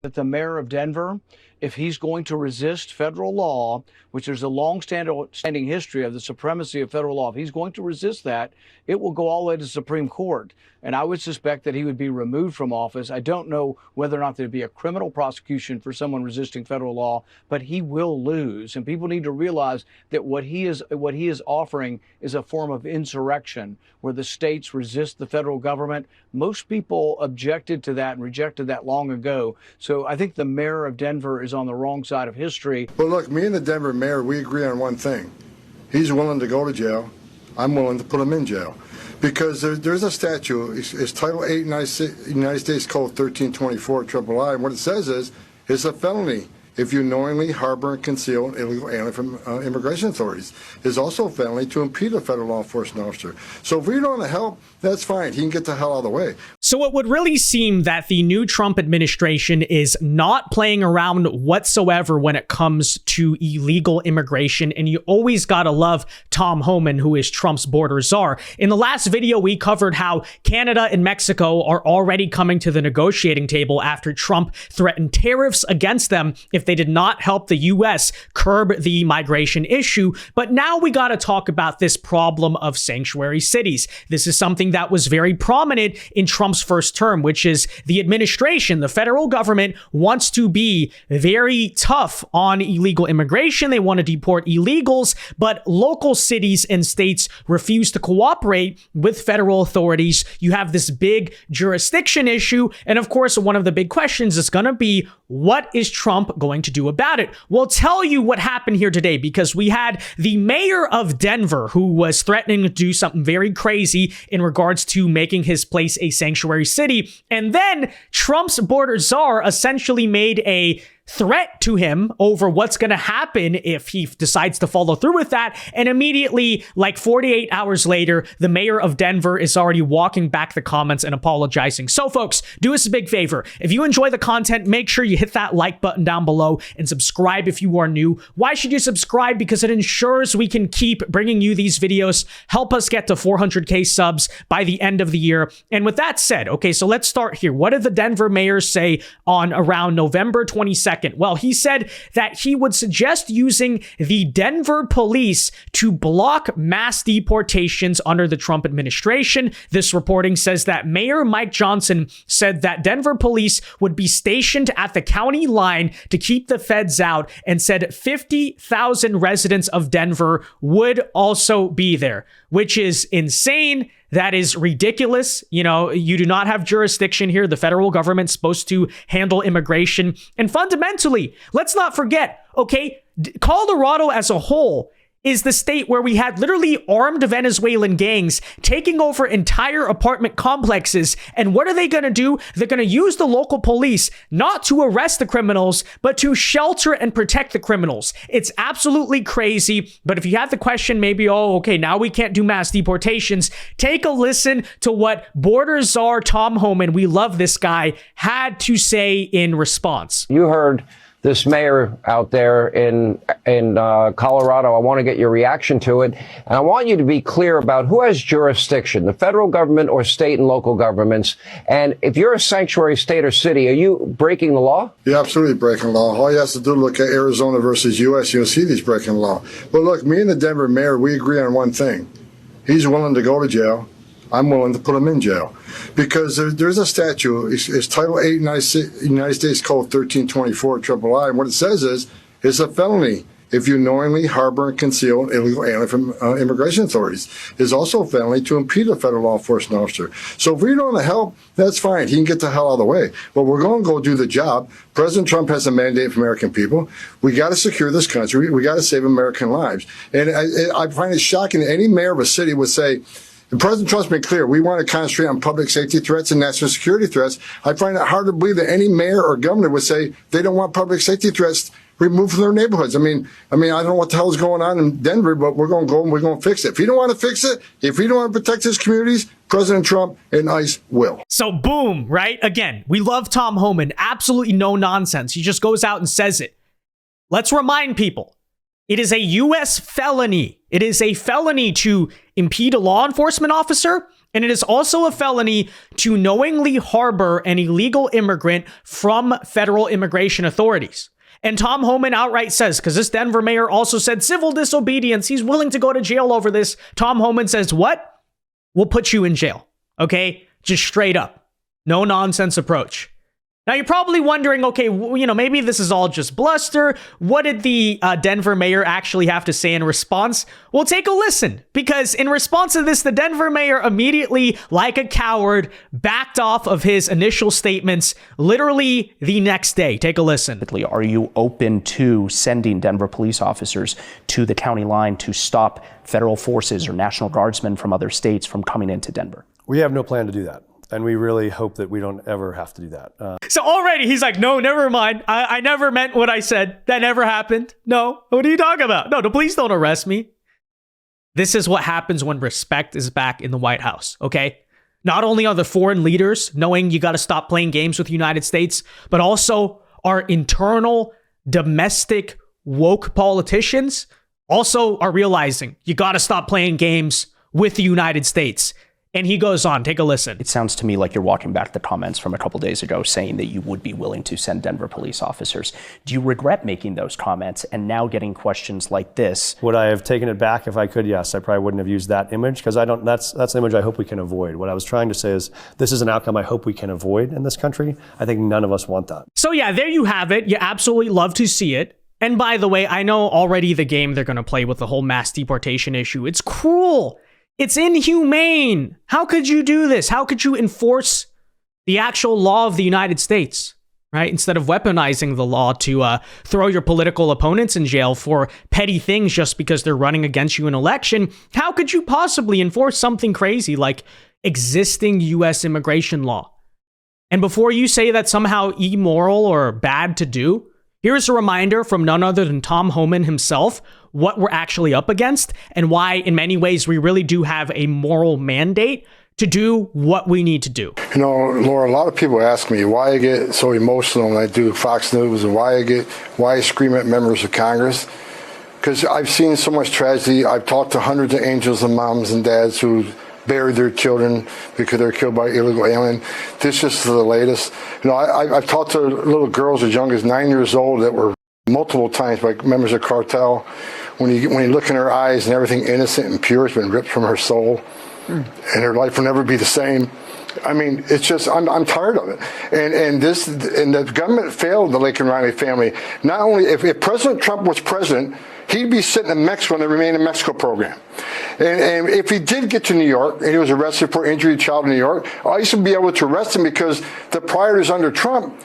that the mayor of Denver, if he's going to resist federal law, which there's a long-standing history of the supremacy of federal law, if he's going to resist that, it will go all the way to the Supreme Court. And I would suspect that he would be removed from office. I don't know whether or not there'd be a criminal prosecution for someone resisting federal law, but he will lose. And people need to realize that what he is offering is a form of insurrection where the states resist the federal government. Most people objected to that and rejected that long ago. So I think the mayor of Denver is on the wrong side of history. Well, look, me and the Denver mayor, we agree on one thing. He's willing to go to jail. I'm willing to put him in jail. Because there's a statute, it's Title 8 United States Code 1324 III, and what it says is, it's a felony if you knowingly harbor and conceal an illegal alien from immigration authorities. It's also a felony to impede a federal law enforcement officer. So if we don't want to help, that's fine. He can get the hell out of the way. So it would really seem that the new Trump administration is not playing around whatsoever when it comes to illegal immigration. And you always got to love Tom Homan, who is Trump's border czar. In the last video, we covered how Canada and Mexico are already coming to the negotiating table after Trump threatened tariffs against them if they did not help the U.S. curb the migration issue. But now we got to talk about this problem of sanctuary cities. This is something that was very prominent in Trump's first term, which is the administration, the federal government, wants to be very tough on illegal immigration. They want to deport illegals, but local cities and states refuse to cooperate with federal authorities. You have this big jurisdiction issue. And of course, one of the big questions is going to be, what is Trump going to do about it? We'll tell you what happened here today, because we had the mayor of Denver who was threatening to do something very crazy in regards to making his place a sanctuary city. And then Trump's border czar essentially made a threat to him over what's going to happen if he decides to follow through with that. And immediately, like 48 hours later, the mayor of Denver is already walking back the comments and apologizing. So folks, do us a big favor. If you enjoy the content, make sure you hit that like button down below and subscribe if you are new. Why should you subscribe? Because it ensures we can keep bringing you these videos, help us get to 400K subs by the end of the year. And with that said, okay, so let's start here. What did the Denver mayor say on around November 22nd? Well, he said that he would suggest using the Denver police to block mass deportations under the Trump administration. This reporting says that Mayor Mike Johnston said that Denver police would be stationed at the county line to keep the feds out, and said 50,000 residents of Denver would also be there, which is insane. That is ridiculous. You know, you do not have jurisdiction here. The federal government's supposed to handle immigration. And fundamentally, let's not forget, okay, Colorado as a whole is the state where we had literally armed Venezuelan gangs taking over entire apartment complexes. And what are they going to do? They're going to use the local police not to arrest the criminals, but to shelter and protect the criminals. It's absolutely crazy. But if you have the question, maybe, oh, okay, now we can't do mass deportations, take a listen to what border czar Tom Homan, we love this guy, had to say in response. You heard this mayor out there in Colorado. I want to get your reaction to it. And I want you to be clear about who has jurisdiction, the federal government or state and local governments. And if you're a sanctuary state or city, are you breaking the law? You're absolutely breaking law. All you have to do is look at Arizona versus U.S. You'll see these breaking law. But look, me and the Denver mayor, we agree on one thing. He's willing to go to jail. I'm willing to put him in jail. Because there's a statute, it's Title 8 United States Code 1324 III, and what it says is, it's a felony if you knowingly harbor and conceal an illegal alien from immigration authorities. It's also a felony to impede a federal law enforcement officer. So if we don't want to help, that's fine. He can get the hell out of the way. But we're going to go do the job. President Trump has a mandate for American people. We got to secure this country. We got to save American lives. And I find it shocking that any mayor of a city would say, and President Trump's been clear, we want to concentrate on public safety threats and national security threats. I find it hard to believe that any mayor or governor would say they don't want public safety threats removed from their neighborhoods. I mean, I don't know what the hell is going on in Denver, but we're going to go and we're going to fix it. If you don't want to fix it, if you don't want to protect his communities, President Trump and ICE will. So boom, right? Again, we love Tom Homan. Absolutely no nonsense. He just goes out and says it. Let's remind people, it is a U.S. felony. It is a felony to impede a law enforcement officer. And it is also a felony to knowingly harbor an illegal immigrant from federal immigration authorities. And Tom Homan outright says, because this Denver mayor also said civil disobedience, he's willing to go to jail over this. Tom Homan says, what? We'll put you in jail. Okay? Just straight up. No nonsense approach. Now, you're probably wondering, okay, maybe this is all just bluster. What did the Denver mayor actually have to say in response? Well, take a listen, because in response to this, the Denver mayor immediately, like a coward, backed off of his initial statements literally the next day. Take a listen. Are you open to sending Denver police officers to the county line to stop federal forces or National Guardsmen from other states from coming into Denver? We have no plan to do that. And we really hope that we don't ever have to do that. So already he's like, no, never mind. I never meant what I said. That never happened. No, what are you talking about? No, the police don't arrest me. This is what happens when respect is back in the White House, okay? Not only are the foreign leaders knowing you got to stop playing games with the United States, but also our internal domestic woke politicians also are realizing you got to stop playing games with the United States. And he goes on, take a listen. It sounds to me like you're walking back the comments from a couple days ago saying that you would be willing to send Denver police officers. Do you regret making those comments and now getting questions like this? Would I have taken it back if I could? Yes, I probably wouldn't have used that image because that's an image I hope we can avoid. What I was trying to say is this is an outcome I hope we can avoid in this country. I think none of us want that. So yeah, there you have it. You absolutely love to see it. And by the way, I know already the game they're going to play with the whole mass deportation issue. It's cruel. It's inhumane. How could you do this? How could you enforce the actual law of the United States, right? Instead of weaponizing the law to throw your political opponents in jail for petty things just because they're running against you in an election, how could you possibly enforce something crazy like existing U.S. immigration law? And before you say that's somehow immoral or bad to do, here's a reminder from none other than Tom Homan himself what we're actually up against and why, in many ways, we really do have a moral mandate to do what we need to do. You know, Laura, a lot of people ask me why I get so emotional when I do Fox News and why I scream at members of Congress. Because I've seen so much tragedy. I've talked to hundreds of angels and moms and dads who buried their children because they're killed by illegal alien. This is the latest. You know, I've talked to little girls as young as 9 years old that were multiple times by members of cartel. When you look in her eyes and everything innocent and pure has been ripped from her soul, and her life will never be the same. I mean, it's just I'm tired of it. And the government failed the Lake and Riley family. Not only if President Trump was president, he'd be sitting in Mexico in the Remain in Mexico program. And if he did get to New York and he was arrested for injury to a child in New York, ICE would be able to arrest him because the priorities under Trump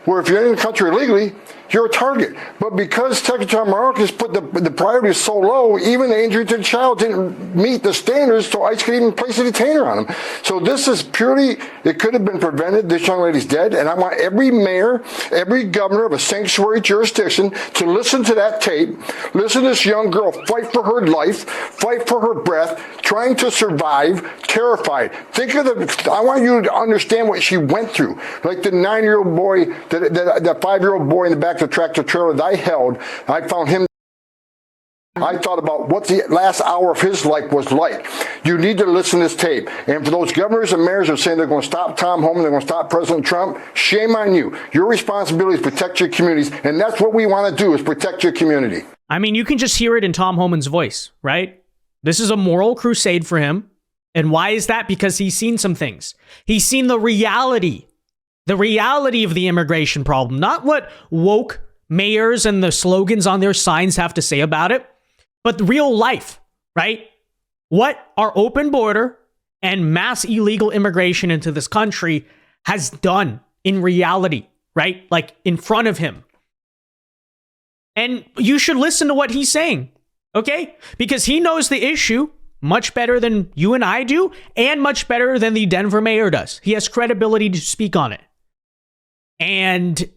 were if you're in the country illegally, you're a target. But because Secretary Mayorkas put the priorities so low, even the injury to the child didn't meet the standards, so ICE could even place a detainer on him. So this is purely, it could have been prevented. This young lady's dead, and I want every mayor, every governor of a sanctuary jurisdiction to listen to that tape, listen to this young girl fight for her life, fight for her breath, trying to survive, terrified. I want you to understand what she went through. Like the 9-year-old boy, the 5-year-old boy in the back of the tractor trailer that I held, I found him. I thought about what the last hour of his life was like. You need to listen to this tape. And for those governors and mayors who are saying they're going to stop Tom Homan, they're going to stop President Trump, shame on you. Your responsibility is protect your communities. And that's what we want to do, is protect your community. I mean, you can just hear it in Tom Homan's voice, right? This is a moral crusade for him. And why is that? Because he's seen some things. He's seen the reality of the immigration problem, not what woke mayors and the slogans on their signs have to say about it, but real life, right? What our open border and mass illegal immigration into this country has done in reality, right? Like in front of him. And you should listen to what he's saying, okay? Because he knows the issue much better than you and I do, and much better than the Denver mayor does. He has credibility to speak on it. And,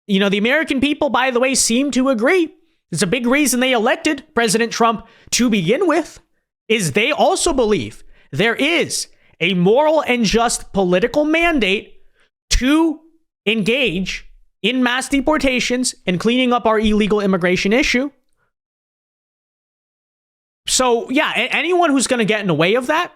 you know, the American people, by the way, seem to agree. It's a big reason they elected President Trump to begin with, is they also believe there is a moral and just political mandate to engage in mass deportations and cleaning up our illegal immigration issue. So, yeah, anyone who's going to get in the way of that,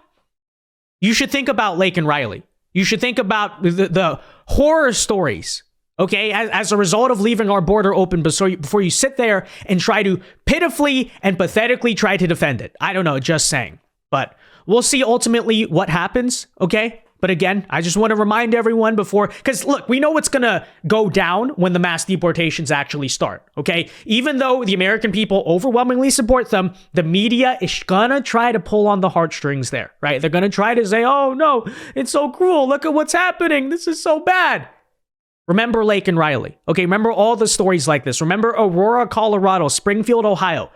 You should think about Lake and Riley. You should think about the horror stories, okay, as a result of leaving our border open before you sit there and try to pitifully and pathetically try to defend it. I don't know, just saying. But we'll see ultimately what happens, okay? But again, I just want to remind everyone because look, we know what's going to go down when the mass deportations actually start, okay? Even though the American people overwhelmingly support them, the media is going to try to pull on the heartstrings there, right? They're going to try to say, oh no, it's so cruel. Look at what's happening. This is so bad. Remember Lake and Riley, okay? Remember all the stories like this. Remember Aurora, Colorado, Springfield, Ohio.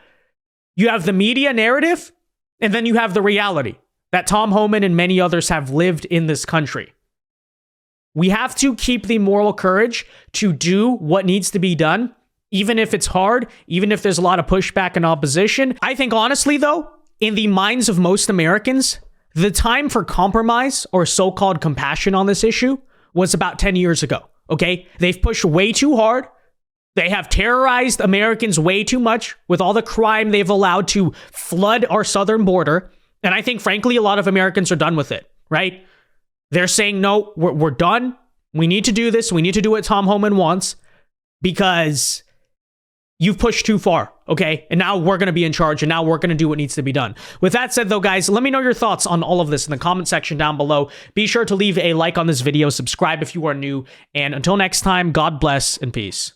You have the media narrative, and then you have the reality that Tom Homan and many others have lived in this country. We have to keep the moral courage to do what needs to be done, even if it's hard, even if there's a lot of pushback and opposition. I think honestly, though, in the minds of most Americans, the time for compromise or so-called compassion on this issue was about 10 years ago, okay? They've pushed way too hard. They have terrorized Americans way too much with all the crime they've allowed to flood our southern border. And I think, frankly, a lot of Americans are done with it, right? They're saying, no, we're done. We need to do this. We need to do what Tom Homan wants because you've pushed too far, okay? And now we're going to be in charge, and now we're going to do what needs to be done. With that said, though, guys, let me know your thoughts on all of this in the comment section down below. Be sure to leave a like on this video, subscribe if you are new, and until next time, God bless and peace.